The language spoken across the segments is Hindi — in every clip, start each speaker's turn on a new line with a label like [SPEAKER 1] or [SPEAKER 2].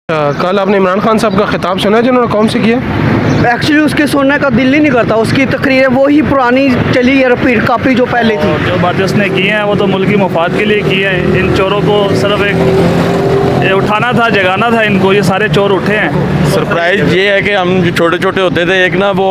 [SPEAKER 1] कल आपने इमरान खान साहब का खिताब सुना है जिन्होंने कौम से किया?
[SPEAKER 2] एक्चुअली उसके सुनने का दिल ही नहीं करता। उसकी तकरीरें वो ही पुरानी चली है, रिपीट कॉपी जो पहले थी।
[SPEAKER 3] जो बातें उसने की हैं वो तो मुल्की मफाद के लिए की हैं। इन चोरों को सिर्फ ये उठाना था, जगाना था इनको। ये सारे चोर उठे हैं।
[SPEAKER 4] सरप्राइज़ ये है कि हम जो छोटे छोटे होते थे, एक ना वो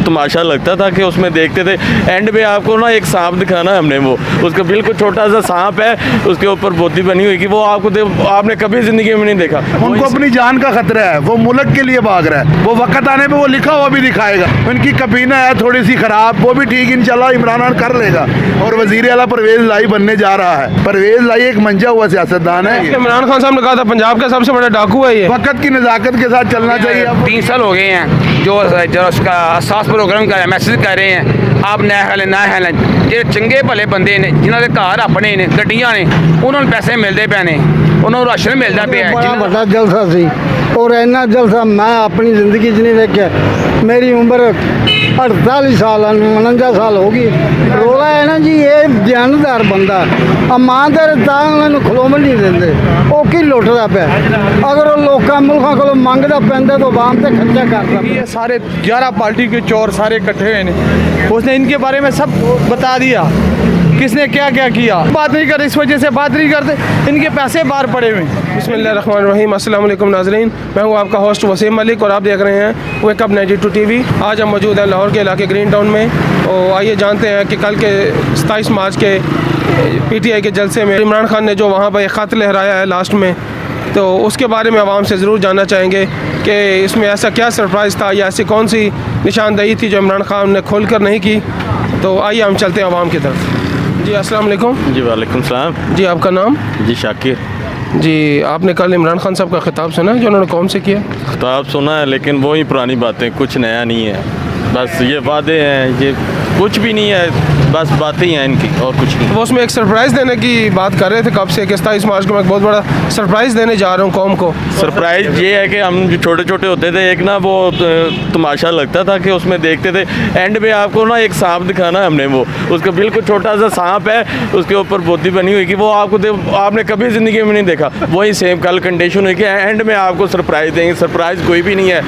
[SPEAKER 4] तमाशा लगता था कि उसमें देखते थे, एंड में आपको ना एक सांप दिखाना है हमने, वो उसका बिल्कुल छोटा सा सांप है, उसके ऊपर बोती बनी हुई कि वो आपने कभी ज़िंदगी में नहीं देखा।
[SPEAKER 5] उनको अपनी जान का खतरा है, वो मुल्क के लिए भाग रहा है। वो वक्त आने पे वो लिखा हुआ भी दिखाएगा। उनकी कबीना है थोड़ी सी खराब, वो भी ठीक इंशाल्लाह इमरान खान कर लेगा। और वजीर आला परवेज लाई बनने जा रहा है। परवेज लाई एक मंजा हुआ सियासतदान है।
[SPEAKER 1] इमरान खान साहब ने कहा था पंजाब का सबसे बड़ा डाकू है ये।
[SPEAKER 5] वक्त की नज़ाकत के साथ चलना चाहिए।
[SPEAKER 6] 3 साल हो गए हैं जो उसका सास प्रोग्राम कर रहे हैं, मैसेज कर रहे हैं आप नए हाल नए हाल जो चंगे भले बंदे ने जिन्होंने घर अपने ने गड्डियां ने उन्होंने पैसे मिलते पे ने, उन्होंने राशन मिलता पे
[SPEAKER 7] बड़ा बड़ा जलसा सी और इन्ना जलसा मैं अपनी जिंदगी च नहीं देखा। मेरी उम्र 48 साल 49 साल हो गई। रोला है ना जी, ये जानदार बंदा इमानदार तां खलोमन नहीं देंगे, वो की लुटदा पे। अगर वो लोग मुल्कों को मंगता पैंदा तो आवाम से खर्चा करता।
[SPEAKER 8] ये सारे 11 पार्टी के चोर सारे इकट्ठे हुए हैं। उसने इनके बारे में सब बता दिया, किसने क्या क्या किया। बात नहीं करते, इस वजह से बात नहीं करते, इनके पैसे बाहर पड़े हुए।
[SPEAKER 1] बिस्मिल्लाहिर्रहमानिर्रहीम, अस्सलाम वालेकुम नाज़रीन, मैं हूँ आपका होस्ट वसीम मलिक और आप देख रहे हैं वेकअप 92 टीवी। आज हम मौजूद हैं लाहौर के इलाके ग्रीन टाउन में। और आइए जानते हैं कि कल के 27 मार्च के PTI के जलसे में इमरान खान ने जो वहाँ पर एक ख़त लहराया है लास्ट में, तो उसके बारे में आवाम से ज़रूर जानना चाहेंगे कि इसमें ऐसा क्या सरप्राइज़ था या ऐसी कौन सी निशानदही थी जो इमरान खान ने खोल कर नहीं की। तो आइए हम चलते हैं आवाम की तरफ। जी अस्सलाम वालेकुम।
[SPEAKER 4] जी वालेकुम सलाम।
[SPEAKER 1] जी आपका नाम?
[SPEAKER 4] जी शाकिर।
[SPEAKER 1] जी आपने कल इमरान खान साहब का खिताब सुना है जो उन्होंने कौम से किया?
[SPEAKER 4] खिताब सुना है, लेकिन वही पुरानी बातें, कुछ नया नहीं है। बस ये वादे हैं, ये कुछ भी नहीं है, बस बातें ही हैं इनकी और कुछ नहीं।
[SPEAKER 1] वो उसमें एक सरप्राइज़ देने की बात कर रहे थे कब से कि 27 मार्च को मैं एक बहुत बड़ा सरप्राइज़ देने जा रहा हूँ कौम को।
[SPEAKER 4] सरप्राइज़ ये है कि हम जो छोटे छोटे होते थे, एक ना वो तमाशा लगता था कि उसमें देखते थे, एंड में आपको ना एक सांप दिखाना है हमने, वो उसका बिल्कुल छोटा सा सांप है, उसके ऊपर बोती बनी हुई कि वो आपने कभी ज़िंदगी में नहीं देखा। वही सेम कल कंडीशन हुई कि एंड में आपको सरप्राइज़ देंगे। सरप्राइज़ कोई भी नहीं है,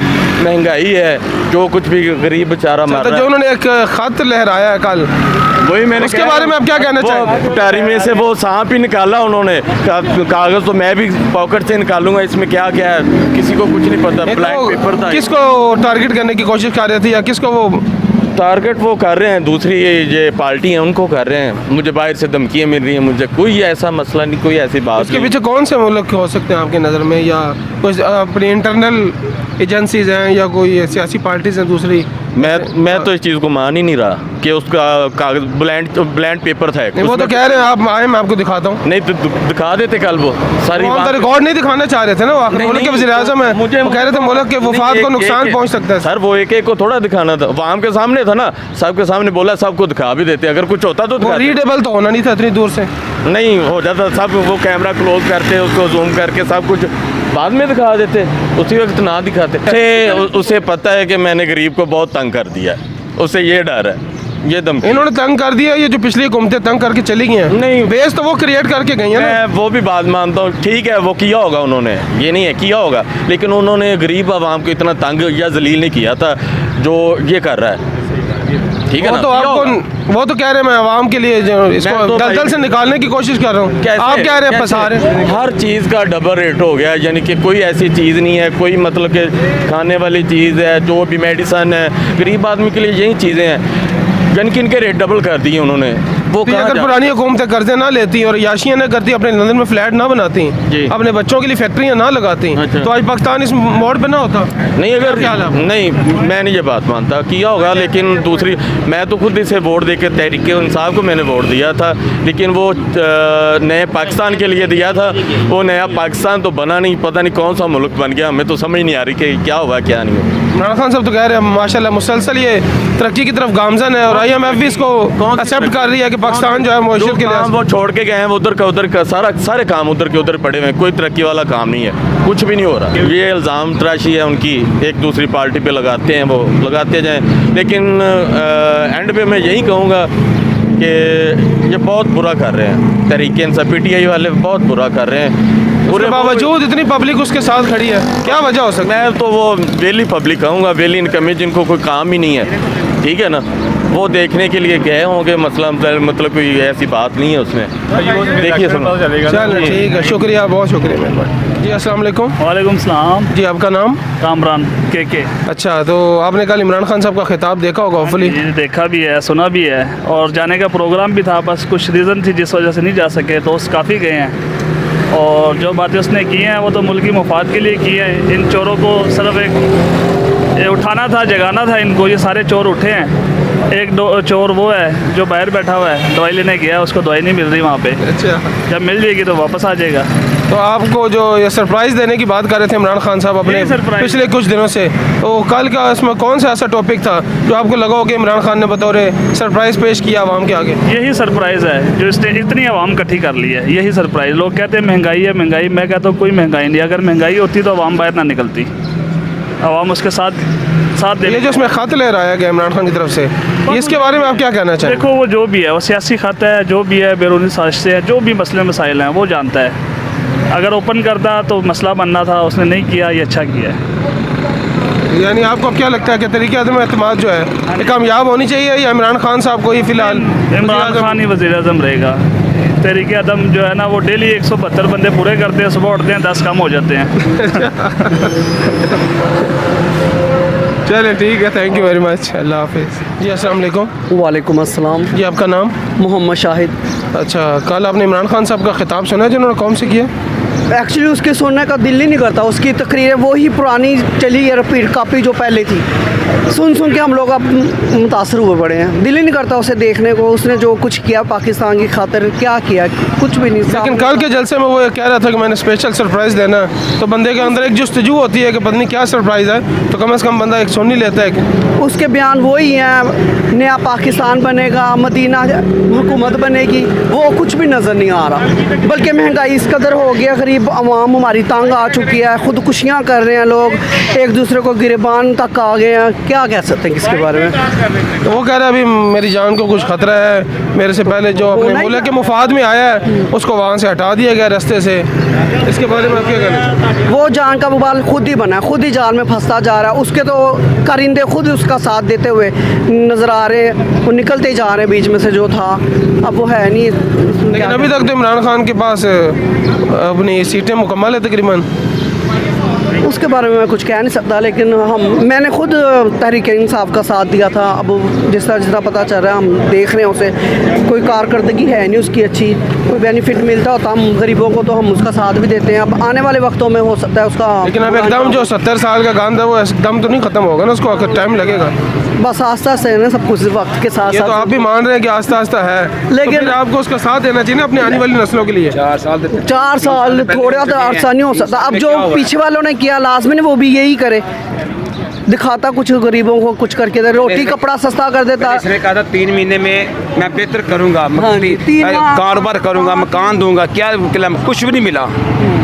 [SPEAKER 4] महंगाई है, जो कुछ भी गरीब बेचारा मार रहा है।
[SPEAKER 1] जो उन्होंने एक ख़त लहराया है कल,
[SPEAKER 4] वही मैंने
[SPEAKER 1] उसके बारे में आप क्या कहना चाहेंगे?
[SPEAKER 4] टारी में से वो सांप ही निकाला उन्होंने, कागज़ तो मैं भी पॉकेट से निकालूंगा, इसमें क्या क्या है किसी को कुछ नहीं पता। ब्लैंक पेपर था।
[SPEAKER 1] किसको टारगेट करने की कोशिश कर रहे थे या किसको वो
[SPEAKER 4] टारगेट वो कर रहे हैं? दूसरी ये पार्टी है उनको कर रहे हैं। मुझे बाहर से धमकियाँ मिल रही हैं, मुझे कोई ऐसा मसला नहीं, कोई ऐसी बात।
[SPEAKER 1] उसके पीछे कौन से मुल्क हो सकते हैं आपकी नज़र में, या कुछ अपनी इंटरनल एजेंसीज हैं या कोई सियासी पार्टीज हैं दूसरी?
[SPEAKER 4] मैं तो इस चीज़ को मान ही नहीं रहा कि उसका कागज ब्लैंड पेपर था।
[SPEAKER 1] वो तो कह रहे हैं आप आए, मैं आपको दिखाता हूँ।
[SPEAKER 4] नहीं तो दिखा देते कल वो सारी बात।
[SPEAKER 1] रिकॉर्ड नहीं दिखाना चाह रहे थे ना, वो मुल्क के वज़ीर आज़म है, मुझे कह रहे थे मुल्क के वफाद को नुकसान पहुँच सकता है।
[SPEAKER 4] सर वो एक को थोड़ा दिखाना था, आवाम के सामने था ना, सबके सामने बोला, सबको दिखा भी देते। अगर कुछ होता तो
[SPEAKER 1] रीडेबल तो होना नहीं था इतनी दूर से,
[SPEAKER 4] नहीं हो जाता। सब वो कैमरा क्लोज करते, उसको जूम करके सब कुछ बाद में दिखा देते, उसी वक्त ना दिखाते। उसे पता है कि मैंने गरीब को बहुत तंग कर दिया, उसे ये डर है, ये दम।
[SPEAKER 1] इन्होंने तंग कर दिया, ये जो पिछली हुकूमतें तंग करके चली गई हैं।
[SPEAKER 4] नहीं,
[SPEAKER 1] बेस तो वो क्रिएट करके गई हैं।
[SPEAKER 4] मैं वो भी बात मानता हूँ, ठीक है वो किया होगा उन्होंने, ये नहीं है किया होगा, लेकिन उन्होंने गरीब आवाम को इतना तंग या जलील नहीं किया था जो ये कर रहा है। ठीक है ना?
[SPEAKER 1] तो आपको वो तो कह रहे हैं मैं आवाम के लिए इसको दलदल से निकालने की कोशिश कर रहा हूँ, आप कह रहे हैं फंसा रहे हैं।
[SPEAKER 4] हर चीज़ का डबल रेट हो गया, यानी कि कोई ऐसी चीज़ नहीं है, कोई मतलब कि खाने वाली चीज़ है, जो भी मेडिसन है, गरीब आदमी के लिए यही चीज़ें हैं, यानी कि इनके रेट डबल कर दिए उन्होंने। वो
[SPEAKER 1] अगर पुरानी हुकूमतें कर्जे ना लेती और याशियाँ ना करती, अपने लंदन में फ्लैट ना बनाती, अपने बच्चों के लिए फैक्ट्रियाँ ना लगाती, तो आज पाकिस्तान इस मोड़ पे ना होता।
[SPEAKER 4] नहीं, अगर नहीं, मैं नहीं ये बात मानता, किया होगा। लेकिन दूसरी, मैं तो खुद इसे वोट दे के तहरीक इंसाफ को मैंने वोट दिया था, लेकिन वो नए पाकिस्तान के लिए दिया था। वो नया पाकिस्तान तो बना नहीं, पता नहीं कौन सा मुल्क बन गया। हमें तो समझ नहीं आ रही कि क्या हुआ क्या नहीं हुआ।
[SPEAKER 1] इमरान खान साहब तो कह रहे हैं माशाल्लाह मुसलसल ये तरक्की की तरफ गामजन है, और IMF भी इसको एक्सेप्ट कर रही है कि पाकिस्तान जो है मुआशरत के लिए
[SPEAKER 4] वो छोड़ के गए हैं, उधर का सारे काम उधर के उधर पड़े हुए हैं, कोई तरक्की वाला काम नहीं है, कुछ भी नहीं हो रहा। ये इल्ज़ाम तराशी है उनकी, एक दूसरी पार्टी पे लगाते हैं, वो लगाते जाएं, लेकिन एंड पे मैं यही कहूँगा कि ये बहुत बुरा कर रहे हैं, तहरीक इंसाफ PTI वाले बहुत बुरा कर रहे हैं।
[SPEAKER 1] उसके बावजूद इतनी पब्लिक उसके साथ खड़ी है, क्या वजह हो सकती है?
[SPEAKER 4] मैं तो वो वेली पब्लिक कहूँगा, वेली इनकम, जिनको कोई काम ही नहीं है, ठीक है ना, वो देखने के लिए गए होंगे। मसला मतलब कोई ऐसी बात नहीं है उसमें। देखिए
[SPEAKER 1] चल ठीक है, शुक्रिया, बहुत शुक्रिया, मेहरबानी जी। अस्सलाम वालेकुम।
[SPEAKER 3] वालेकुम सलाम।
[SPEAKER 1] जी, आपका नाम?
[SPEAKER 3] कामरान के।
[SPEAKER 1] अच्छा, तो आपने कल इमरान खान साहब का खिताब देखा होगा होपफुली?
[SPEAKER 3] ये देखा भी है, सुना भी है, और जाने का प्रोग्राम भी था, बस कुछ रीज़न थी जिस वजह से नहीं जा सके। दोस्त काफ़ी गए हैं और जो बातें उसने की हैं वो तो मुल्की मफाद के लिए की हैं। इन चोरों को सिर्फ ये उठाना था, जगाना था इनको। ये सारे चोर उठे हैं। एक चोर वो है जो बाहर बैठा हुआ है, दवाई लेने गया, उसको दवाई नहीं मिल रही वहाँ पे।
[SPEAKER 1] अच्छा,
[SPEAKER 3] जब मिल जाएगी तो वापस आ जाएगा।
[SPEAKER 1] तो आपको जो ये सरप्राइज़ देने की बात कर रहे थे इमरान खान साहब अपने
[SPEAKER 3] सरप्राइज़
[SPEAKER 1] पिछले कुछ दिनों से, तो कल का इसमें कौन सा ऐसा टॉपिक था जो आपको लगा हो कि इमरान खान ने बतौर सरप्राइज़ पेश किया आवाम के आगे?
[SPEAKER 3] यही सरप्राइज़ है जो इसने इतनी आवाम इकट्ठी कर ली है, यही सरप्राइज़। लोग कहते हैं महंगाई है, महंगाई। मैं कहता हूँ कोई महंगाई नहीं। अगर महंगाई होती तो आवाम बाहर ना निकलती, आवाम उसके साथ दे।
[SPEAKER 1] ये जो इसमें ख़त ले रहा है इमरान खान की तरफ से, इसके बारे में आप क्या कहना चाहें?
[SPEAKER 3] देखो, वो जो भी है, वो सियासी खत है, जो भी है, बैरूनी साजिशें हैं, जो भी मसले मसाइल हैं, वो जानता है। अगर ओपन करता तो मसला बनना था, उसने नहीं किया, ये अच्छा किया है।
[SPEAKER 1] यानी आपको क्या लगता है कि तरीके अदम एतमाद जो है ये कामयाब होनी चाहिए या इमरान खान साहब को ही फ़िलहाल
[SPEAKER 3] इमरान खान ही वज़ीर आज़म रहेगा? तहरीक अदम जो है ना, वो डेली 172 बंदे पूरे करते हैं, सुबह उठते हैं 10 कम हो जाते हैं।
[SPEAKER 1] चले ठीक है, थैंक यू वेरी मच, अल्लाह हाफिज़ जी। अस्सलाम वालेकुम।
[SPEAKER 2] वालेकुम अस्सलाम।
[SPEAKER 1] जी, आपका नाम?
[SPEAKER 2] मोहम्मद शाहिद।
[SPEAKER 1] अच्छा, कल आपने इमरान खान साहब का खिताब सुना है जिन्होंने कौम से किया?
[SPEAKER 2] एक्चुअली उसके सुनने का दिल ही नहीं करता। उसकी तकरीरें वही पुरानी चली है, रिपीट कॉपी जो पहले थी, सुन सुन के हम लोग अब मुतासर हुए पड़े हैं। दिल ही नहीं करता उसे देखने को। उसने जो कुछ किया पाकिस्तान की खातिर, क्या किया? कुछ भी नहीं।
[SPEAKER 1] लेकिन कल के जलसे में वो ये कह रहा था कि मैंने स्पेशल सरप्राइज़ देना है, तो बंदे के अंदर एक जुस्तजू होती है कि पता नहीं क्या सरप्राइज़ है, तो कम से कम बंदा एक सुन ही लेता है।
[SPEAKER 2] उसके बयान वही हैं, नया पाकिस्तान बनेगा, मदीना हुकूमत बनेगी, वो कुछ भी नज़र नहीं आ रहा। बल्कि महंगाई इस कदर हो गया, गरीब आवाम हमारी तंग आ चुकी है, खुदकुशियाँ कर रहे हैं लोग, एक दूसरे को गिरबान तक आ गए हैं। क्या कह सकते हैं इसके बारे में?
[SPEAKER 1] तो वो कह रहा है अभी मेरी जान को कुछ खतरा है, मेरे से पहले जो अपने मुल्क के मुफाद में आया है उसको वहाँ से हटा दिया गया रास्ते से। इसके बारे में आप क्या कहना चाहते हैं?
[SPEAKER 2] वो जान का बवाल खुद ही बना, खुद ही जाल में फंसता जा रहा है। उसके तो कारिंदे खुद उसका साथ देते हुए नज़र आ रहे हैं, वो निकलते जा रहे हैं बीच में से जो था, अब वो है नहीं।
[SPEAKER 1] लेकिन अभी तक तो इमरान खान के पास अपनी सीटें मुकम्मल है तकरीबन।
[SPEAKER 2] उसके बारे में मैं कुछ कह नहीं सकता, लेकिन मैंने खुद तहरीक इंसाफ का साथ दिया था। अब जिस तरह पता चल रहा है, हम देख रहे हैं उसे कोई कारकर्दगी है नहीं उसकी अच्छी, कोई बेनिफिट मिलता होता हम गरीबों को तो हम उसका साथ भी देते हैं। अब आने वाले वक्तों में हो सकता है उसका,
[SPEAKER 1] लेकिन अब एकदम जो 70 साल का गांध है वो एकदम तो नहीं ख़त्म होगा ना, उसको टाइम लगेगा।
[SPEAKER 2] बस आस्ता आस्ता है ना सब कुछ वक्त के साथ
[SPEAKER 1] ये तो
[SPEAKER 2] साथ।
[SPEAKER 1] आप भी मान रहे हैं कि आस्ता आस्ता है, लेकिन तो आपको उसका साथ देना चाहिए ना अपनी आने वाली नस्लों के लिए।
[SPEAKER 2] 4 साल थोड़ा तो अर्सा नहीं हो सकता। अब जो पीछे वालों ने किया लास्ट में, वो भी यही करे, दिखाता कुछ गरीबों को कुछ करके दे, रोटी कपड़ा सस्ता कर देता।
[SPEAKER 6] इसने कहा था 3 महीने में मैं बेहतर करूंगा,
[SPEAKER 2] हाँ, 3 माह
[SPEAKER 6] कारोबार करूंगा, मकान दूंगा। क्या कुछ भी नहीं मिला।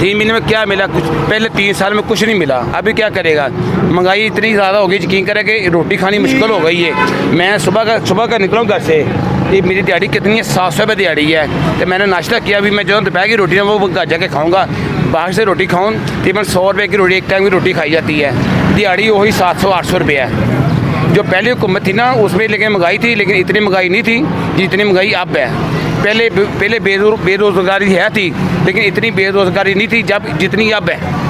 [SPEAKER 6] 3 महीने में क्या मिला? कुछ पहले 3 साल में कुछ नहीं मिला। अभी क्या करेगा? महंगाई इतनी ज़्यादा हो गई, यकीन करें कि रोटी खानी मुश्किल हो गई है। मैं सुबह का निकलूँ घर से, ये मेरी दिहाड़ी कितनी है? 700 रुपये दिहाड़ी है। तो मैंने नाश्ता किया, अभी मैं जो दोपहर की रोटी है वो घर जाके खाऊंगा। बाहर से रोटी खाऊँ तकरीबन 100 रुपये की रोटी, एक टाइम की रोटी खाई जाती है। दिहाड़ी वही 700-800 रुपये है। जो पहले हुकूमत थी ना उसमें लेकिन महंगाई थी, लेकिन इतनी महंगाई नहीं थी जितनी महंगाई अब है। पहले बेरोज़गारी है थी, लेकिन इतनी बेरोज़गारी नहीं थी जितनी अब है।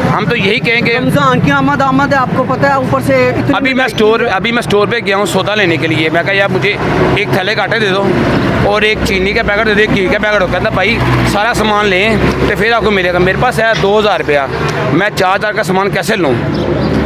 [SPEAKER 6] हम तो यही कहेंगे,
[SPEAKER 2] रमज़ान की आमद है, आपको पता है, ऊपर से
[SPEAKER 6] अभी मैं स्टोर पे गया हूँ सौदा लेने के लिए। मैं कहा यार मुझे एक थैले का आटा दे दो और एक चीनी का पैकेट दे दो, एक घी का पैकेट। कहता भाई सारा सामान लें तो फिर आपको मिलेगा। मेरे पास है 2000 रुपया, मैं 4000 का सामान कैसे लूँ?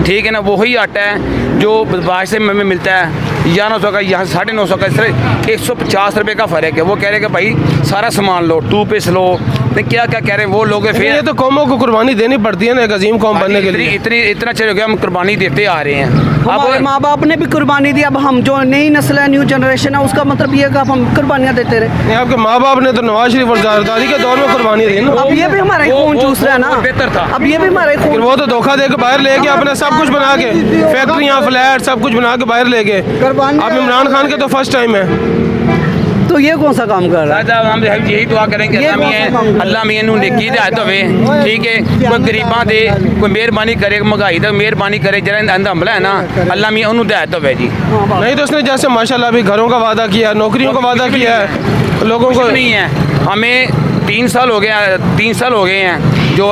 [SPEAKER 6] ठीक है ना, वही आटा है जो बाहर से में मिलता है 1100 का, यहाँ 950 का। इस तरह 150 रुपये का फ़र्क है। वो कह रहे हैं कि भाई सारा सामान लो, 2 पीस लो, तो क्या कह रहे हैं वो लोग। फिर
[SPEAKER 1] ये तो कौमों को कुर्बानी देनी पड़ती है ना एक अजीम कौम बनने के लिए।
[SPEAKER 6] इतना चल गया, हम कुर्बानी देते आ रहे हैं।
[SPEAKER 2] हमारे माँ बाप ने भी कुर्बानी दी, अब हम जो नई नस्ल है, न्यू जनरेशन है, उसका मतलब ये है कि अब हम कुर्बानियाँ देते रहे।
[SPEAKER 1] नहीं, आपके माँ बाप ने तो नवाज शरीफ और ज़रदारी के दौर में कुर्बानी दी ना।
[SPEAKER 2] अब ये भी हमारा ही खून चूस रहा है ना,
[SPEAKER 6] बेहतर था।
[SPEAKER 2] अब ये भी हमारा ही खून।
[SPEAKER 1] वो तो धोखा दे के बाहर ले गए, अपने सब कुछ बना के, फैक्ट्रियाँ, फ्लैट सब कुछ बना के बाहर ले गए। अब इमरान खान के तो फर्स्ट टाइम है।
[SPEAKER 2] तो ये कौन सा काम कर रहा है?
[SPEAKER 6] साहब हम यही दुआ करेंगे
[SPEAKER 2] ये कौन सा काम कर-
[SPEAKER 6] अल्लाह मियां नूं नेकी हिदायत होवे, ठीक है। कोई गरीबां दे कोई मेहरबानी करे, महंगाई दा मेहरबानी करे, जरा अंधा हमला है ना, अल्लाह मियां उन्होंने हिदायत होवे जी।
[SPEAKER 1] नहीं तो उसने जैसे माशाल्लाह अभी घरों का वादा किया, नौकरियों का वादा किया है लोगों को।
[SPEAKER 6] कुछ नहीं है, हमें 3 साल हो गए हैं जो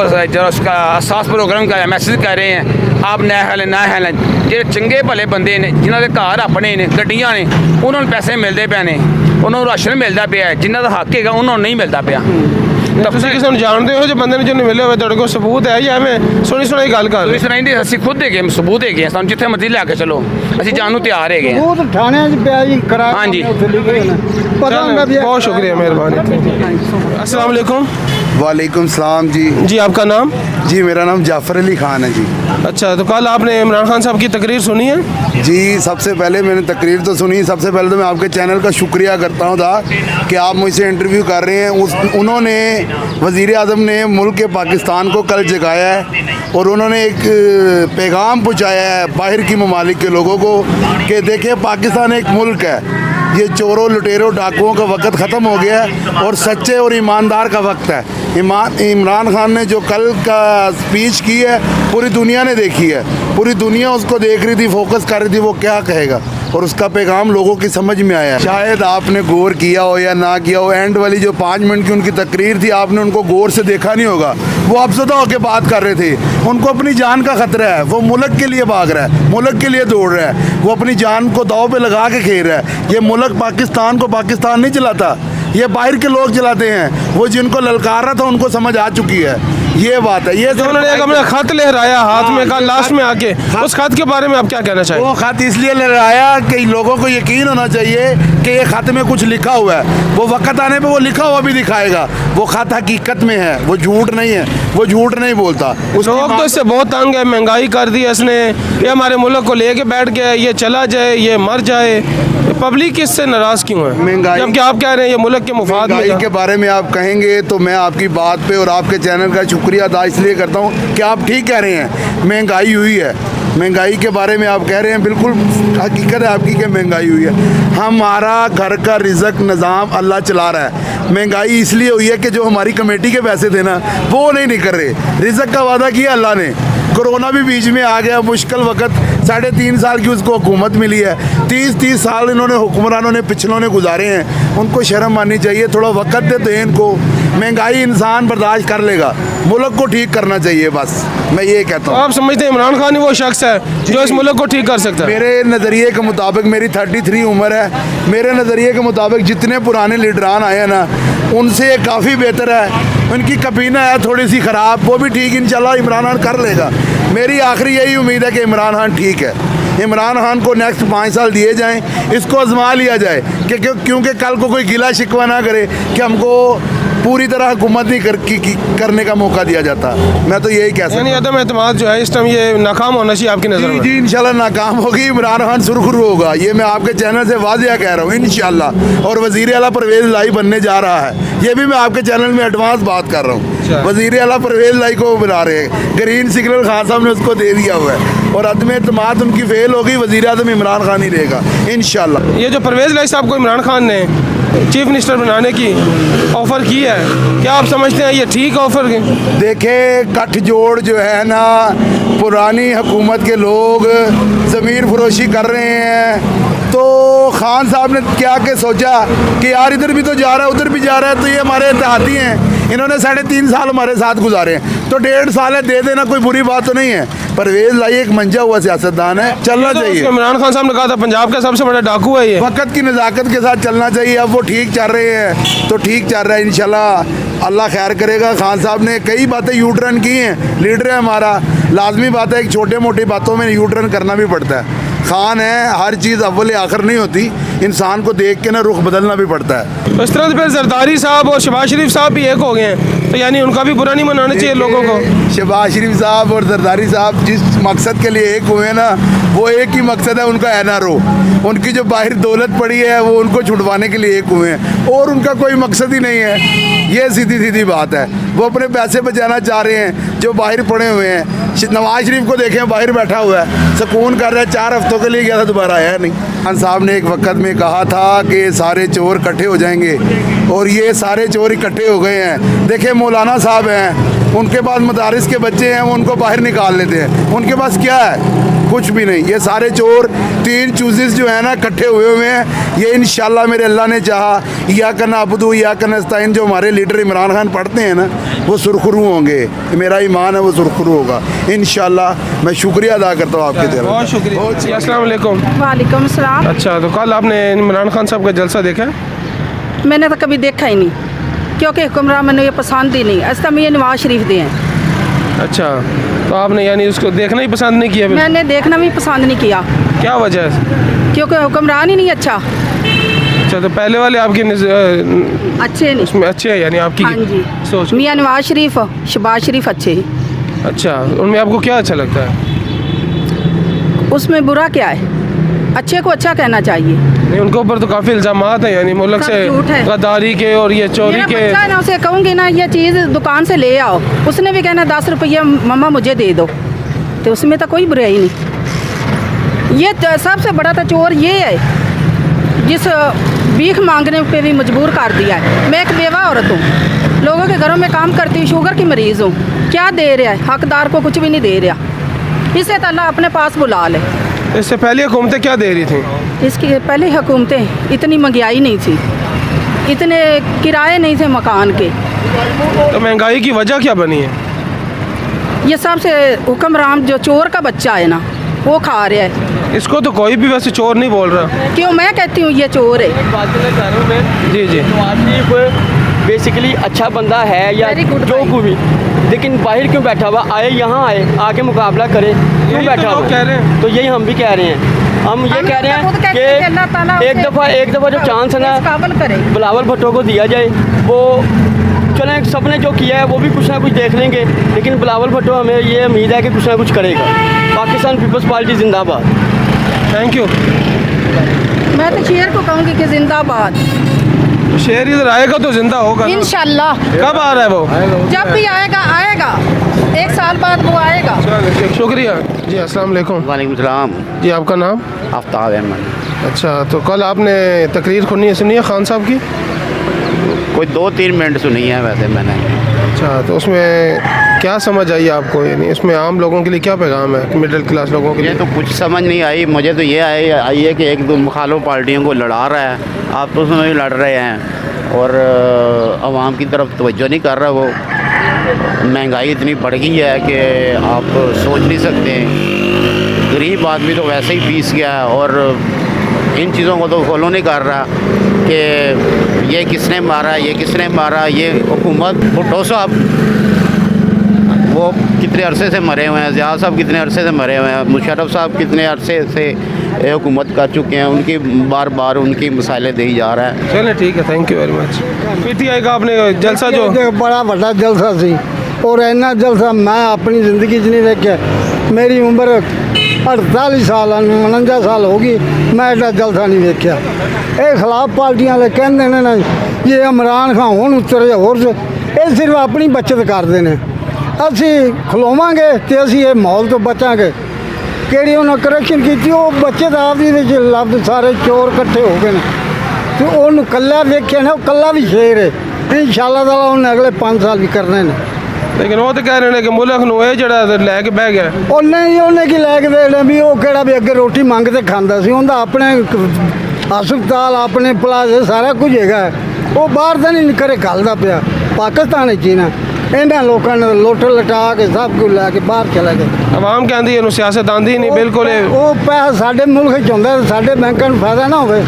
[SPEAKER 6] उसका अहसास प्रोग्राम का मैसेज कर रहे हैं आप ना है ਜਿਹੜੇ ਚੰਗੇ ਭਲੇ ਬੰਦੇ ਨੇ, ਜਿਨ੍ਹਾਂ ਦੇ ਘਰ ਆਪਣੇ ਨੇ, ਗੱਡੀਆਂ ਨੇ, ਉਹਨਾਂ ਨੂੰ ਪੈਸੇ ਮਿਲਦੇ ਪਏ ਨੇ, ਉਹਨਾਂ ਨੂੰ ਰਾਸ਼ਨ ਮਿਲਦਾ ਪਿਆ, ਜਿਨ੍ਹਾਂ ਦਾ ਹੱਕ ਹੈਗਾ ਉਹਨਾਂ ਨੂੰ ਨਹੀਂ ਮਿਲਦਾ ਪਿਆ।
[SPEAKER 1] ਤੁਸੀਂ ਕਿਸੇ ਨੂੰ ਜਾਣਦੇ ਹੋ ਜੇ ਬੰਦੇ ਨੂੰ ਜਿਹਨੂੰ ਮਿਲੇ ਹੋਵੇ, ਤੁਹਾਡੇ ਕੋਲ ਸਬੂਤ ਹੈ ਜਾਂ ਐਵੇਂ ਸੁਣੀ ਸੁਣਾਈ ਗੱਲ ਕਰ ਰਹੇ
[SPEAKER 6] ਤੁਸੀਂ ਸੁਣਾਈਂਦੇ, ਅਸੀਂ ਖੁਦ ਹੈਗੇ ਸਬੂਤ ਹੈਗੇ ਹਾਂ, ਸਾਨੂੰ ਜਿੱਥੇ ਮਰਜ਼ੀ ਲੈ ਕੇ ਚਲੋ, ਅਸੀਂ ਜਾਣ ਨੂੰ ਤਿਆਰ ਹੈਗੇ ਹਾਂ।
[SPEAKER 7] ਉਹ ਤਾਂ ਥਾਣਿਆਂ 'ਚ ਪਿਆ ਜੀ ਕਰਾ
[SPEAKER 6] हाँ जी।
[SPEAKER 7] ਉੱਥੇ ਲਿਖੇ ਹੋਏ ਨੇ। ਪਤਾ ਹੁੰਦਾ ਵੀ
[SPEAKER 1] बहुत शुक्रिया मेहरबानी। अस्सलाम वालेकुम
[SPEAKER 5] वालेकुम सलाम जी।
[SPEAKER 1] जी, आपका नाम?
[SPEAKER 5] जी मेरा नाम जाफ़र अली ख़ान है जी।
[SPEAKER 1] अच्छा, तो कल आपने इमरान खान साहब की तकरीर सुनी है?
[SPEAKER 5] जी सबसे पहले मैंने तकरीर तो सुनी। सबसे पहले तो मैं आपके चैनल का शुक्रिया करता हूँ कि आप मुझसे इंटरव्यू कर रहे हैं। उन्होंने वज़ीर आज़म ने मुल्क के पाकिस्तान को कल जगाया है और उन्होंने एक पैगाम पहुँचाया है बाहर की ममालिक के लोगों को कि देखिए पाकिस्तान एक मुल्क है, ये चोरों लुटेरों डाकुओं का वक्त ख़त्म हो गया है और सच्चे और ईमानदार का वक्त है। इमरान खान ने जो कल का स्पीच की है पूरी दुनिया ने देखी है, पूरी दुनिया उसको देख रही थी, फोकस कर रही थी वो क्या कहेगा, और उसका पैगाम लोगों की समझ में आया। शायद आपने गौर किया हो या ना किया हो, एंड वाली जो 5 मिनट की उनकी तकरीर थी आपने उनको गौर से देखा नहीं होगा। वो अफसदा होकर बात कर रहे थे, उनको अपनी जान का खतरा है, वो मुल्क के लिए भाग रहा है, मुल्क के लिए दौड़ रहा है, वो अपनी जान को दाव पे लगा के खेल रहा है। ये मुल्क पाकिस्तान को पाकिस्तान नहीं चलाता, ये बाहर के लोग चलाते हैं। वो जिनको ललकार रहा था उनको समझ आ चुकी है, ये बात है। ये
[SPEAKER 1] तो उन्होंने एक अपना खत लहराया हाथ में, कल लास्ट में आके, उस खत के बारे में आप क्या कहना चाहिए?
[SPEAKER 5] वो खत इसलिए लहराया कि लोगों को यकीन होना चाहिए कि ये खत में कुछ लिखा हुआ है। वो वक्त आने पे वो लिखा हुआ भी दिखाएगा। वो खत हकीकत में है, वो झूठ नहीं है, वो झूठ नहीं बोलता।
[SPEAKER 1] लोग तो इससे बहुत तंग है, महंगाई कर दी है इसने, ये हमारे मुल्क को लेके बैठ गया, ये चला जाए, ये मर जाए। पब्लिक इससे नाराज़ क्यों है,
[SPEAKER 5] महंगाई-
[SPEAKER 1] जबकि आप कह रहे हैं ये मुल्क के मुफाद
[SPEAKER 5] महंगाई
[SPEAKER 1] में।
[SPEAKER 5] के बारे में आप कहेंगे तो मैं आपकी बात पे और आपके चैनल का शुक्रिया अदा इसलिए करता हूँ कि आप ठीक कह रहे हैं, महंगाई हुई है। महंगाई के बारे में आप कह रहे हैं, बिल्कुल हकीकत है आपकी कि महंगाई हुई है। हमारा घर का रिज़्क निज़ाम अल्लाह चला रहा है। महंगाई इसलिए हुई है कि जो हमारी कमेटी के पैसे थे ना वो नहीं निकल रहे। रिज़्क का वादा किया अल्लाह ने, कोरोना भी बीच में आ गया, मुश्किल वक्त, 3.5 साल की उसको हुकूमत मिली है। 30 साल इन्होंने हुक्मरानों ने पिछलों ने गुजारे हैं, उनको शर्म आनी चाहिए। थोड़ा वक्त देते हैं इनको। महंगाई इंसान बर्दाश्त कर लेगा, मुल्क को ठीक करना चाहिए, बस मैं ये कहता हूँ।
[SPEAKER 1] आप समझते हैं इमरान खान ही वो शख्स है जो इस मुल्क को ठीक कर सकता है?
[SPEAKER 5] मेरे नज़रिए के मुताबिक, मेरी 33 उम्र है, मेरे नज़रिए के मुताबिक जितने पुराने लीडरान आए हैं ना उनसे ये काफ़ी बेहतर है। उनकी कबीना है थोड़ी सी ख़राब, वो भी ठीक इंशाल्लाह इमरान खान कर लेगा। मेरी आखिरी यही उम्मीद है कि इमरान खान ठीक है। इमरान खान को नेक्स्ट 5 साल दिए जाएं, इसको आजमा लिया जाए कि क्योंकि कल को कोई गिला शिकवा ना करे कि हमको पूरी तरह हुकूमत नहीं करने का मौका दिया जाता। मैं तो यही कह सकता
[SPEAKER 1] यानी
[SPEAKER 5] हूँ।
[SPEAKER 1] अदम एतमाद जो है इस टाइम ये नाकाम होना चाहिए आपकी नज़र
[SPEAKER 5] जी
[SPEAKER 1] में?
[SPEAKER 5] जी इंशाल्लाह नाकाम होगी, इमरान खान सुरखरू होगा, ये मैं आपके चैनल से वाजिया कह रहा हूँ इंशाल्लाह। और वज़ीर आला परवेज़ लाई बनने जा रहा है, ये भी मैं आपके चैनल में एडवांस बात कर रहा हूँ। वज़ीर आला परवेज़ लाई को बना रहे हैं, ग्रीन सिग्नल खान साहब ने उसको दे दिया हुआ है और अदम एतमाद उनकी फेल होगी, वज़ीर आज़म इमरान खान ही रहेगा इंशाल्लाह।
[SPEAKER 1] ये जो परवेज़ लाई साहब को इमरान खान ने चीफ मिनिस्टर बनाने की ऑफ़र की है, क्या आप समझते हैं ये ठीक ऑफ़र?
[SPEAKER 5] देखे गठजोड़ जो है ना, पुरानी हुकूमत के लोग ज़मीर फरोशी कर रहे हैं, तो खान साहब ने क्या के सोचा कि यार इधर भी तो जा रहा है उधर भी जा रहा है, तो ये हमारे इत्तेहादी हैं, इन्होंने 3.5 साल हमारे साथ गुजारे हैं, तो 1.5 साल है दे देना, कोई बुरी बात तो नहीं है। परवेज़ लाई एक मंजा हुआ सियासतदान है, चलना
[SPEAKER 1] तो
[SPEAKER 5] चाहिए।
[SPEAKER 1] इमरान खान साहब ने कहा था पंजाब का सबसे बड़ा डाकू है ये।
[SPEAKER 5] वक्त की नज़ाकत के साथ चलना चाहिए। अब वो ठीक चल रहे हैं तो ठीक चल रहा है, इंशाल्लाह अल्लाह खैर करेगा। खान साहब ने कई बातें यू टर्न की हैं, लीडर है हमारा, लाजमी बात है एक छोटे मोटी बातों में यू टर्न करना भी पड़ता है। खान है, हर चीज़ अव्वल आखिर नहीं होती, इंसान को देख के ना रुख बदलना भी पड़ता है।
[SPEAKER 1] तो इस तरह से फिर जरदारी साहब और शहबाज शरीफ साहब भी एक हो गए हैं, तो यानी उनका भी बुरा नहीं मनाना चाहिए लोगों को।
[SPEAKER 5] शहबाज शरीफ साहब और जरदारी साहब जिस मकसद के लिए एक हुए ना, वो एक ही मकसद है उनका NRO। उनकी जो बाहर दौलत पड़ी है वो उनको छुड़वाने के लिए एक हुए हैं और उनका कोई मकसद ही नहीं है। ये सीधी सीधी बात है, वो अपने पैसे बचाना चाह रहे हैं जो बाहर पड़े हुए हैं। नवाज शरीफ को देखें बाहर बैठा हुआ है, सुकून कर रहा है, 4 हफ्तों के लिए गया था, दोबारा आया नहीं। खान साहब ने एक वक्त में में कहा था कि सारे चोर इकट्ठे हो जाएंगे और ये सारे चोर इकट्ठे हो गए हैं। देखिए मौलाना साहब हैं, उनके पास मदारिस के बच्चे हैं, वो उनको बाहर निकाल लेते हैं। उनके पास क्या है? कुछ भी नहीं। ये सारे चोर 3 चूजेस जो है ना इकट्ठे हुए हैं। ये इंशाल्लाह मेरे अल्लाह ने चाहा या करना अबदू या करना नस्ताइन जो हमारे लीडर इमरान खान पढ़ते हैं ना वो सुरखरू होंगे। मेरा ईमान है वो सुरखरू होगा इंशाल्लाह। मैं शुक्रिया अदा करता हूँ आपके तरफ।
[SPEAKER 1] बहुत शुक्रिया। जी अस्सलाम वालेकुम।
[SPEAKER 9] वालेकुम सलाम।
[SPEAKER 1] अच्छा, तो कल आपने इमरान खान साहब का जलसा देखा?
[SPEAKER 9] मैंने तो कभी देखा ही नहीं, क्योंकि हुक्मरान मैंने ये पसंद ही नहीं। ऐसा मैं ये नवाज शरीफ दे हैं।
[SPEAKER 1] अच्छा, तो आपने यानी उसको देखना ही पसंद नहीं किया?
[SPEAKER 9] मैंने देखना भी पसंद नहीं किया।
[SPEAKER 1] क्या वजह है?
[SPEAKER 9] क्योंकि हुक्मरान ही नहीं अच्छा।
[SPEAKER 1] अच्छा, तो पहले वाले आपकी
[SPEAKER 9] अच्छे नहीं
[SPEAKER 1] उसमें अच्छे हैं यानी आपकी
[SPEAKER 9] हाँ जी।
[SPEAKER 1] सोच?
[SPEAKER 9] मियाँ नवाज शरीफ, शहबाज शरीफ अच्छे ही।
[SPEAKER 1] अच्छा, उनमें आपको क्या अच्छा लगता है?
[SPEAKER 9] उसमें बुरा क्या है? अच्छे को अच्छा कहना चाहिए।
[SPEAKER 1] नहीं, उनके ऊपर तो काफ़ी इल्ज़ामात हैं यानी मुल्क
[SPEAKER 9] सब
[SPEAKER 1] से
[SPEAKER 9] झूठ है।
[SPEAKER 1] गद्दारी के और ये चोरी
[SPEAKER 9] मेरा
[SPEAKER 1] के।
[SPEAKER 9] बच्चा है ना, उसे कहूँगी ना ये चीज़ दुकान से ले आओ, उसने भी कहना 10 रुपया मम्मा मुझे दे दो, तो उसमें तो कोई बुराई नहीं। ये सबसे बड़ा तो चोर ये है जिस भीख मांगने पे भी मजबूर कर दिया है। मैं एक बेवा औरत हूँ, लोगों के घरों में काम करती हूँ, शुगर की मरीज़ हूँ। क्या दे रहा है? हकदार को कुछ भी नहीं दे रहा। इसे तो अल्लाह अपने पास बुला ले।
[SPEAKER 1] इससे पहले हुकूमतें क्या दे रही थी?
[SPEAKER 9] इसकी पहले हुकूमतें इतनी महंगाई नहीं थी, इतने किराए नहीं थे मकान के।
[SPEAKER 1] तो महंगाई की वजह क्या बनी है?
[SPEAKER 9] ये सबसे हुक्मरान जो चोर का बच्चा है ना वो खा रहा है।
[SPEAKER 1] इसको तो कोई भी वैसे चोर नहीं बोल रहा।
[SPEAKER 9] क्यों? मैं कहती हूँ ये चोर है।
[SPEAKER 10] बात करना चाह रहा हूँ मैं।
[SPEAKER 1] जी जी।
[SPEAKER 10] नवाज शरीफ बेसिकली अच्छा बंदा है या
[SPEAKER 9] Very good
[SPEAKER 10] जो
[SPEAKER 9] भाई।
[SPEAKER 10] को भी, लेकिन बाहर क्यों बैठा हुआ? आए यहाँ आए आके मुकाबला करे, क्यों
[SPEAKER 1] यही तो
[SPEAKER 10] बैठा
[SPEAKER 1] लोग
[SPEAKER 10] हुआ?
[SPEAKER 1] कह रहे हैं।
[SPEAKER 10] तो यही हम भी कह रहे हैं। हम ये कह रहे
[SPEAKER 9] खुद कहते हैं कि अल्लाह ताला
[SPEAKER 10] हैं कि
[SPEAKER 9] उसे
[SPEAKER 10] एक दफ़ा जो चांस है ना
[SPEAKER 9] काबिल करे।
[SPEAKER 10] बिलावल भुट्टो को दिया जाए। वो चलें, सब ने जो किया है वो भी कुछ ना कुछ देख लेंगे, लेकिन बिलावल भुट्टो हमें ये उम्मीद है कि कुछ ना कुछ करेगा। पाकिस्तान पीपल्स पार्टी जिंदाबाद।
[SPEAKER 1] Thank you.
[SPEAKER 9] मैं तो शेर को कहूँगी कि जिंदाबाद।
[SPEAKER 1] शेर इधर आएगा तो जिंदा होगा ना।
[SPEAKER 9] इंशाल्लाह।
[SPEAKER 1] कब आ रहा है वो?
[SPEAKER 9] जब भी आएगा आएगा, 1 साल बाद वो आएगा।
[SPEAKER 1] शुक्रिया जी। अस्सलाम वालेकुम।
[SPEAKER 11] वालेकुम सलाम।
[SPEAKER 1] जी, आपका नाम?
[SPEAKER 11] आफ्ताब अहमद।
[SPEAKER 1] अच्छा, तो कल आपने तकरीर सुनी है खान साहब की?
[SPEAKER 11] कोई 2-3 मिनट सुनी है वैसे मैंने।
[SPEAKER 1] अच्छा, तो उसमें क्या समझ आई आपको? यानी इसमें आम लोगों के लिए क्या पैगाम है, मिडिल क्लास लोगों के
[SPEAKER 11] ये
[SPEAKER 1] लिए?
[SPEAKER 11] तो कुछ समझ नहीं आई मुझे। तो ये आई है कि एक दो मुखालिफ पार्टियों को लड़ा रहा है, आप तो उसमें भी लड़ रहे हैं और आवाम की तरफ तवज्जो नहीं कर रहा वो। महंगाई इतनी बढ़ गई है कि आप सोच नहीं सकते। गरीब आदमी तो वैसे ही पीस गया है और इन चीज़ों को तो फॉलो नहीं कर रहा कि ये किसने मारा, ये किसने मारा। ये हुकूमत भुट्टो साहब वो कितने अरसे से मरे हुए हैं, ज़िया साहब कितने अरसे से मरे हुए हैं, मुशर्रफ साहब कितने अरसे से हुकूमत कर चुके हैं, उनकी बार बार उनकी मिसाइलें दी जा रहा है।
[SPEAKER 1] चलें ठीक है, thank you very much. PTI का आपने जलसा जो
[SPEAKER 7] बड़ा बड़ा जलसा सी और इन्ना जलसा मैं अपनी जिंदगी च नहीं देखा। मेरी उम्र 48 साल 49 साल होगी, मैं एडा जलसा नहीं देखा। ये खिलाफ पार्टियां वाले कहते ने ना ये इमरान खान हुण उतरे होर ये सिर्फ अपनी बचत करते हैं। असी खलोवांगे तो असी ये माहौल तो बचांगे। किहड़ी उन्हें करप्शन की वो बचत आपदी विच लफ्ज़ सारे चोर इकट्ठे हो गए तो उन्होंने कल्ला वेख्या ना, कल्ला भी शेर है। इंशाअल्लाह ताला उन्हें अगले 5 साल भी करने ने।
[SPEAKER 1] लेकिन वो तो कह रहे हैं कि मुल्क नूं ये जिहड़ा लैके बह गया।
[SPEAKER 7] ਉਹ ਨਹੀਂ ਉਹਨੇ ਕੀ ਲੈ ਕੇ ਦੇਣਾ ਵੀ ਉਹ ਕਿਹੜਾ ਵੀ ਅੱਗੇ ਰੋਟੀ ਮੰਗ ਤੇ ਖਾਂਦਾ ਸੀ। ਉਹਦਾ ਆਪਣੇ ਹਸਪਤਾਲ ਆਪਣੇ ਪਲਾਜ਼ੇ ਸਾਰਾ ਕੁਝ ਹੈਗਾ। ਉਹ ਬਾਹਰ ਤਾਂ ਨਹੀਂ ਕਰੇ ਘੱਲਦਾ ਪਿਆ। ਪਾਕਿਸਤਾਨ ਵਿੱਚ ਹੀ ਨਾ ਇਹਨਾਂ ਲੋਕਾਂ ਨੇ ਲੁੱਟ ਲਟਾ ਕੇ ਸਭ ਕੁਝ ਲੈ ਕੇ ਬਾਹਰ ਚਲੇ ਗਏ।
[SPEAKER 1] आवाम कहती है सियासत आंदी ही नहीं बिल्कुल।
[SPEAKER 7] ਉਹ ਪੈਸਾ ਸਾਡੇ ਮੁਲਕ 'ਚ ਹੁੰਦਾ ਸਾਡੇ ਬੈਂਕਾਂ ਨੂੰ ਫਾਇਦਾ ਨਾ ਹੋਵੇ।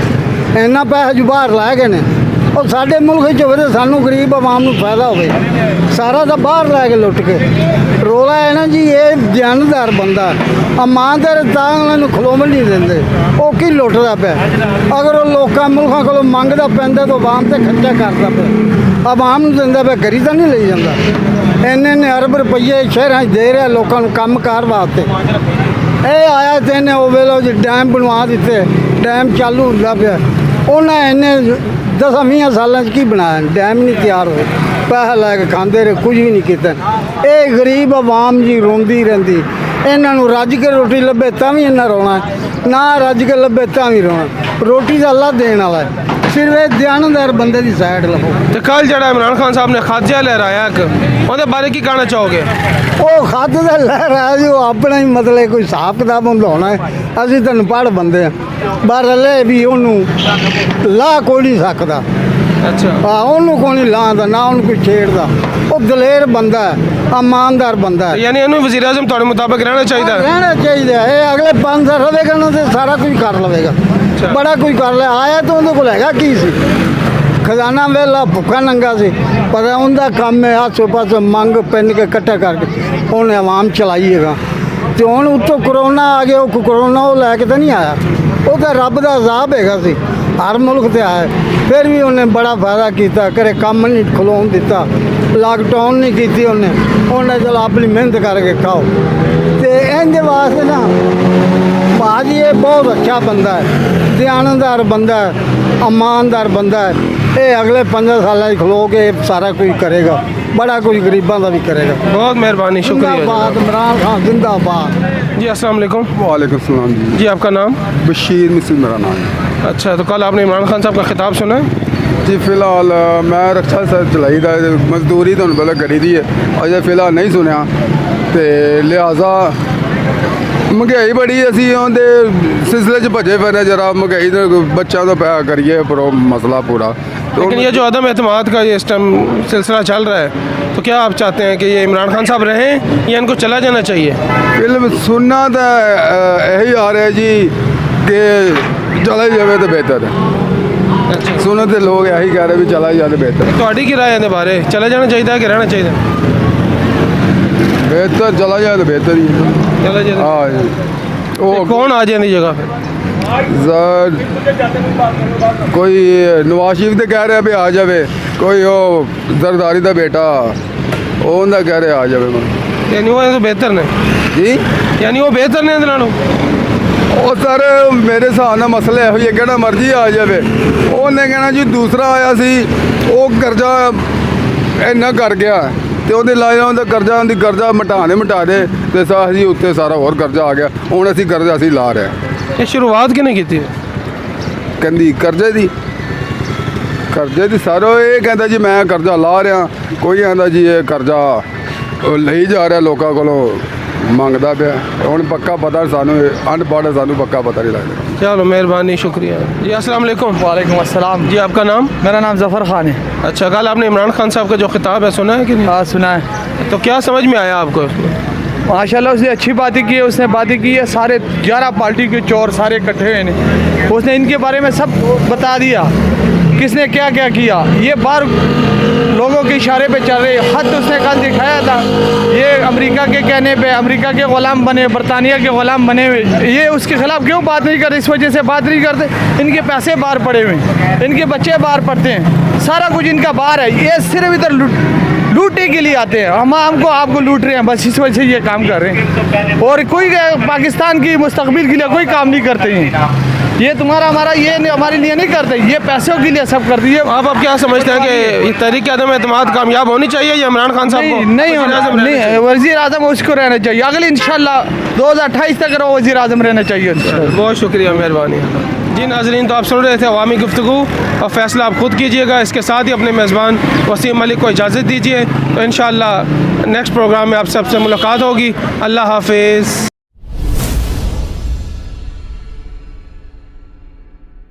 [SPEAKER 7] ਇੰਨਾ ਪੈਸਾ ਜੋ ਬਾਹਰ ਲੈ ਗਏ ਨੇ ਉਹ ਸਾਡੇ ਮੁਲਕ 'ਚ ਹੋਵੇ ਤਾਂ ਸਾਨੂੰ ਗਰੀਬ ਆਵਾਮ ਨੂੰ ਫਾਇਦਾ ਹੋਵੇ। ਸਾਰਾ ਤਾਂ ਬਾਹਰ ਲੈ ਕੇ ਲੁੱਟ ਕੇ ਰੋਲਾ ਹੈ ਨਾ ਜੀ। ਇਹ ਜਾਨਦਾਰ ਬੰਦਾ ਇਮਾਨਦਾਰ ਤਾਂ ਉਹਨਾਂ ਨੂੰ ਖਲੋਣ ਨਹੀਂ ਦਿੰਦੇ। ਉਹ ਕੀ ਲੁੱਟਦਾ ਪਿਆ? ਅਗਰ ਉਹ ਲੋਕਾਂ ਮੁਲਕਾਂ ਕੋਲੋਂ ਮੰਗਦਾ ਪੈਂਦਾ ਤਾਂ ਆਵਾਮ ਤੇ ਖਰਚਾ ਕਰਦਾ ਪਿਆ। ਆਵਾਮ ਨੂੰ ਦਿੰਦਾ ਪਿਆ, ਗਰੀ ਤਾਂ ਨਹੀਂ ਲਈ ਜਾਂਦਾ। ਇੰਨੇ ਅਰਬ ਰੁਪਈਏ ਸ਼ਹਿਰਾਂ 'ਚ ਦੇ ਰਿਹਾ ਲੋਕਾਂ ਨੂੰ ਕੰਮ ਕਾਰ ਵਾਸਤੇ। ਇਹ ਆਇਆ ਤੇ ਇਹਨੇ ਉਹ ਵੇਲੇ ਜੀ ਡੈਮ ਬਣਵਾ ਦਿੱਤੇ, ਡੈਮ ਚਾਲੂ ਹੁੰਦਾ ਪਿਆ। ਉਹਨਾਂ ਇੰਨੇ 10-20 ਸਾਲਾਂ 'ਚ ਕੀ ਬਣਾਇਆ? ਡੈਮ ਨਹੀਂ ਤਿਆਰ ਹੋਏ, ਪੈਸਾ ਲੈ ਕੇ ਖਾਂਦੇ ਰਹੇ, ਕੁਝ ਵੀ ਨਹੀਂ ਕੀਤਾ। ਇਹ ਗਰੀਬ ਆਵਾਮ ਜੀ ਰੋਂਦੀ ਰਹਿੰਦੀ। ਇਹਨਾਂ ਨੂੰ ਰੱਜ ਕੇ ਰੋਟੀ ਲੱਭੇ ਤਾਂ ਵੀ ਇਹਨਾਂ ਰੋਣਾ, ਨਾ ਰੱਜ ਕੇ ਲੱਭੇ ਤਾਂ ਵੀ ਰੋਣਾ। ਰੋਟੀ ਦਾ ਅੱਲਾ ਦੇਣ ਵਾਲਾ ਹੈ, ਸਿਰਫ ਇਹ ਦਿਆਨਦਾਰ ਬੰਦੇ ਦੀ ਸਾਈਡ ਲਵੋ।
[SPEAKER 1] तो कल जरा इमरान खान साहब ने खाद्या लहराया ਉਹਦੇ ਬਾਰੇ ਕੀ ਕਹਿਣਾ ਚਾਹੋਗੇ?
[SPEAKER 7] ਉਹ ਖੱਤ ਦਾ ਲਹਿਰਾ ਜੀ, ਉਹ ਆਪਣਾ ਹੀ ਮਤਲਬ ਕੋਈ ਹਿਸਾਬ ਕਿਤਾਬ ਹੁੰਦਾ ਹੋਣਾ ਹੈ। ਅਸੀਂ ਤਾਂ ਅਨਪੜ੍ਹ ਬੰਦੇ ਆ, ਪਰ ਹਲੇ ਵੀ ਉਹਨੂੰ ਲਾ ਕੋਈ ਨਹੀਂ ਸਕਦਾ।
[SPEAKER 1] अच्छा
[SPEAKER 7] ਉਹਨੂੰ ਕੋਈ ਨਹੀਂ ਲਾਉਂਦਾ, ਨਾ ਉਹਨੂੰ ਕੋਈ ਛੇੜਦਾ। ਉਹ ਦਲੇਰ ਬੰਦਾ ਹੈ, ਇਮਾਨਦਾਰ ਬੰਦਾ ਹੈ।
[SPEAKER 1] यानी ਇਹਨੂੰ ਵਜ਼ੀਰ ਆਜ਼ਮ ਤੁਹਾਡੇ ਮੁਤਾਬਕ ਰਹਿਣਾ ਚਾਹੀਦਾ ਹੈ?
[SPEAKER 7] ਰਹਿਣਾ ਚਾਹੀਦਾ ਹੈ। ਇਹ ਅਗਲੇ 5 ਸਾਲ ਰਹੇਗਾ ਨਾ ਤੇ ਸਾਰਾ ਕੁਝ ਕਰ ਲਵੇਗਾ, ਬੜਾ ਕੁਝ ਕਰ ਲਿਆ। ਆਇਆ ਤਾਂ ਉਹਦੇ ਕੋਲ ਹੈਗਾ ਕੀ ਸੀ? ਖਜ਼ਾਨਾ ਵੇਲਾ ਭੁੱਖਾ ਨੰਗਾ ਸੀ, ਪਰ ਉਹਦਾ ਕੰਮ ਹੈ ਆਸੇ ਪਾਸੇ ਮੰਗ ਪੈਨ ਕੇ ਇਕੱਠਾ ਕਰਕੇ ਉਹਨੇ ਆਵਾਮ ਚਲਾਈਏਗਾ। ਤੇ ਹੁਣ ਉੱਤੋਂ ਕਰੋਨਾ ਆ ਗਿਆ, ਉਹ ਕਰੋਨਾ ਉਹ ਲੈ ਕੇ ਤਾਂ ਨਹੀਂ ਆਇਆ, ਉਹ ਤਾਂ ਰੱਬ ਦਾ ਅਜ਼ਾਬ ਹੈਗਾ ਸੀ, ਹਰ ਮੁਲਕ ਤੇ ਆਇਆ। ਫਿਰ ਵੀ ਉਹਨੇ ਬੜਾ ਫਾਇਦਾ ਕੀਤਾ, ਕਰੇ ਕੰਮ ਨਹੀਂ ਖਲੋਣ ਦਿੱਤਾ, ਲਾਕਡਾਊਨ ਨਹੀਂ ਕੀਤੀ ਉਹਨੇ ਚਲ ਆਪਣੀ ਮਿਹਨਤ ਕਰਕੇ ਖਾਓ। ਤੇ ਇਹਦੇ ਵਾਸਤੇ ਨਾ ਭਾਜੀ ਇਹ ਬਹੁਤ ਅੱਛਾ ਬੰਦਾ ਹੈ, ਦਿਆਨਦਾਰ ਬੰਦਾ ਹੈ, ਇਮਾਨਦਾਰ ਬੰਦਾ ਹੈ। ਇਹ ਅਗਲੇ 5 ਸਾਲਾਂ 'ਚ ਖਲੋ ਕੇ ਸਾਰਾ ਕੁਝ ਕਰੇਗਾ, बड़ा कुछ गरीबों का भी करेगा।
[SPEAKER 1] बहुत मेहरबानी, शुक्रिया।
[SPEAKER 7] जिंदाबाद इमरान खान जिंदाबाद।
[SPEAKER 1] जी अस्सलाम वालेकुम।
[SPEAKER 5] वालेकुम सलाम जी।
[SPEAKER 1] जी आपका नाम?
[SPEAKER 5] बशीर मिसल मेरा नाम है।
[SPEAKER 1] अच्छा, तो कल आपने इमरान खान साहब का खिताब सुना?
[SPEAKER 5] जी फिलहाल मैं रक्षा सर चलाई दा मजदूरी तो पहले करी दी है, अजे फिलहाल नहीं सुनिया, तो लिहाजा महंगाई बड़ी असी उहदे सिलसिले च भजे फिरने, जरा महंगाई बच्चों का पैसा करिए पर मसला पूरा।
[SPEAKER 1] लेकिन ये जो अदम एतमाद का ये इस टाइम सिलसिला चल रहा है, तो क्या आप चाहते हैं कि ये इमरान खान साहब रहें या इनको चला जाना चाहिए?
[SPEAKER 5] फिल्म सुनना तो यही आ रहा है जी कि चला जाए तो बेहतर है।
[SPEAKER 1] अच्छा,
[SPEAKER 5] सुने तो लोग यही कह रहे भी चला जाए तो बेहतर है।
[SPEAKER 1] ਤੁਹਾਡੀ ਕੀ ਰਾਏ ਇਹਦੇ ਬਾਰੇ? ਚਲਾ ਜਾਣਾ ਚਾਹੀਦਾ ਕਿ ਰਹਿਣਾ ਚਾਹੀਦਾ?
[SPEAKER 5] बेहतर चला जाए तो बेहतर ही है।
[SPEAKER 1] चला जाए
[SPEAKER 5] हाँ जी। वो
[SPEAKER 1] कौन आ जाए जगह फिर?
[SPEAKER 5] कोई नवाज शरीफ तो कह रहे भी आ जाए, कोई वो जरदारी का बेटा उनका कह रहे आ जाए।
[SPEAKER 1] यानी वो तो बेहतर ने
[SPEAKER 5] जी,
[SPEAKER 1] यानी वो बेहतर ने इहदे नालों?
[SPEAKER 5] ਉਹ ਸਰ ਮੇਰੇ ਹਿਸਾਬ ਨਾਲ ਮਸਲਾ ਇਹੋ ਹੀ ਹੈ, ਕਿਹੜਾ ਮਰਜ਼ੀ ਆ ਜਾਵੇ। ਉਹਨੇ ਕਹਿਣਾ ਜੀ ਦੂਸਰਾ ਆਇਆ ਸੀ, ਉਹ ਕਰਜ਼ਾ ਇੰਨਾ ਕਰ ਗਿਆ ਤੇ ਉਹਦੇ ਲਾਇਆ ਉਹਦਾ ਕਰਜ਼ਾ ਮਿਟਾ ਦੇ ਤੇ ਸਾਹੀ ਉੱਤੇ ਸਾਰਾ ਹੋਰ ਕਰਜ਼ਾ ਆ ਗਿਆ। ਹੁਣ ਅਸੀਂ ਕਰਜ਼ਾ ਅਸੀਂ ਲਾ ਰਹੇ ਹਾਂ।
[SPEAKER 1] ये शुरुआत किने की थी?
[SPEAKER 5] ਕਹਿੰਦੀ ਕਰਜ਼ੇ ਦੀ ਸਾਰੋ ਇਹ ਕਹਿੰਦਾ ਜੀ ਮੈਂ ਕਰਜ਼ਾ ਲਾ ਰਿਹਾ, ਕੋਈ ਆਂਦਾ ਜੀ ਇਹ ਕਰਜ਼ਾ ਉਹ ਲਈ ਜਾ ਰਿਹਾ ਲੋਕਾਂ ਕੋਲੋਂ ਮੰਗਦਾ ਪਿਆ। ਹੁਣ ਪੱਕਾ ਪਤਾ ਸਾਨੂੰ, ਅਨਪੜ੍ਹ ਸਾਨੂੰ ਪੱਕਾ पता नहीं लगता।
[SPEAKER 1] चलो मेहरबानी, शुक्रिया जी। अस्सलाम वालेकुम।
[SPEAKER 8] वालेकुम अस्सलाम।
[SPEAKER 1] जी आपका नाम?
[SPEAKER 8] मेरा नाम जफ़र खान है।
[SPEAKER 1] अच्छा, कल आपने इमरान खान साहब का जो खिताब है सुना है कि नहीं?
[SPEAKER 8] हाँ सुना है।
[SPEAKER 1] तो क्या समझ में आया आपको उसमें?
[SPEAKER 8] माशाल्लाह उसने अच्छी बातें की है, उसने बातें की है, सारे 11 पार्टी के चोर सारे इकट्ठे हुए हैं, उसने इनके बारे में सब बता दिया, किसने क्या क्या किया। ये बार लोगों के इशारे पे चल रहे, हद उसने कल दिखाया था। ये अमेरिका के कहने पे अमेरिका के ग़ुलाम बने, बरतानिया के ग़ुलाम बने हुए, ये उसके ख़िलाफ़ क्यों बात नहीं करते? इस वजह से बात नहीं करते, इनके पैसे बाहर पड़े हुए हैं, इनके बच्चे बाहर पढ़ते हैं, सारा कुछ इनका बाहर है। ये सिर्फ इधर लूटने के लिए आते हैं, हम आपको लूट रहे हैं, बस इस वजह से ये काम कर रहे हैं। और कोई पाकिस्तान की मुस्तकबिल के लिए कोई काम नहीं करते हैं। ये तुम्हारा हमारा ये हमारे लिए नहीं करते, ये पैसों के लिए सब करते हैं।
[SPEAKER 1] आप अब क्या समझते हैं कि ये तहरीक अदम एतमाद कामयाब होनी चाहिए या इमरान खान साहब को?
[SPEAKER 8] नहीं, वज़ीर आज़म उसको रहना चाहिए, अगले इंशाल्लाह 2028 तक वो वज़ीर आज़म रहना चाहिए।
[SPEAKER 1] बहुत शुक्रिया, मेहरबानी। जी नाज़रीन, तो आप सुन रहे थे अवामी गुफ्तगू, और फ़ैसला आप खुद कीजिएगा। इसके साथ ही अपने मेज़बान वसीम मलिक को इजाज़त दीजिए, तो इंशाअल्लाह नेक्स्ट प्रोग्राम में आप सबसे मुलाकात होगी। अल्लाह हाफिज़।